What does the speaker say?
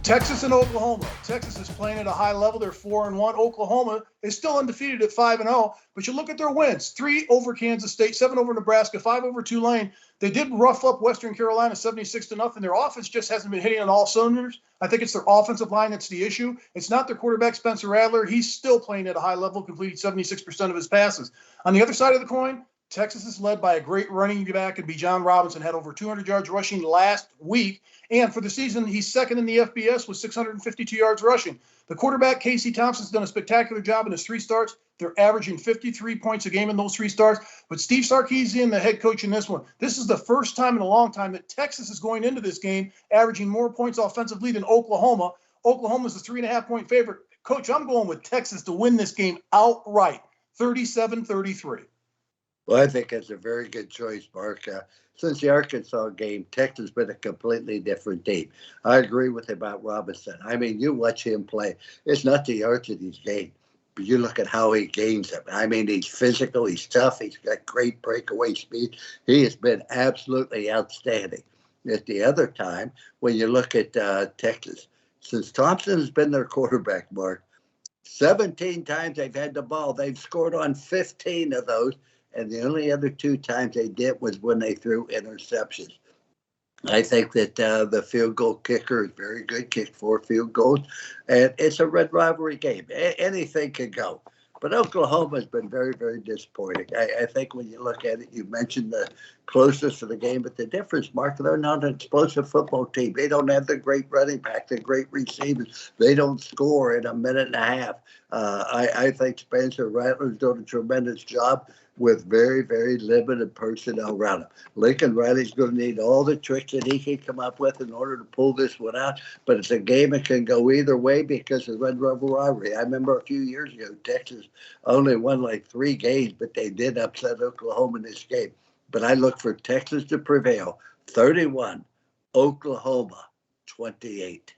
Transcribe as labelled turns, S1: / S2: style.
S1: Texas and Oklahoma. Texas is playing at a high level. They're 4-1. Oklahoma is still undefeated at 5-0. But you look at their wins: 3 over Kansas State, 7 over Nebraska, 5 over Tulane. They did rough up Western Carolina 76-0. Their offense just hasn't been hitting on all cylinders. I think it's their offensive line that's the issue. It's not their quarterback, Spencer Rattler. He's still playing at a high level, completing 76% of his passes. On the other side of the coin, Texas is led by a great running back in Bijan Robinson, had over 200 yards rushing last week. And for the season, he's second in the FBS with 652 yards rushing. The quarterback, Casey Thompson's done a spectacular job in his 3 starts. They're averaging 53 points a game in those 3 starts. But Steve Sarkisian, the head coach in this one, this is the first time in a long time that Texas is going into this game averaging more points offensively than Oklahoma. Oklahoma's the 3.5-point favorite. Coach, I'm going with Texas to win this game outright, 37-33.
S2: Well, I think that's a very good choice, Mark. Since the Arkansas game, Texas has been a completely different team. I agree with you about Robinson. I mean, you watch him play. It's not the yards that he's gained, but you look at how he gains them. I mean, he's physical, he's tough, he's got great breakaway speed. He has been absolutely outstanding. At the other time, when you look at Texas, since Thompson has been their quarterback, Mark, 17 times they've had the ball. They've scored on 15 of those. And the only other 2 times they did was when they threw interceptions. I think that the field goal kicker is very good, kicked 4 field goals. And it's a red rivalry game. Anything can go. But Oklahoma has been very, very disappointing. I think when you look at it, you mentioned the closeness of the game, but the difference, Mark, they're not an explosive football team. They don't have the great running back, the great receivers. They don't score in a minute and a half. I think Spencer Rattler's doing a tremendous job with very, very limited personnel around him. Lincoln Riley's going to need all the tricks that he can come up with in order to pull this one out. But it's a game that can go either way because of the Red River Rivalry. I remember a few years ago, Texas only won like 3 games, but they did upset Oklahoma in this game. But I look for Texas to prevail, 31, Oklahoma, 28.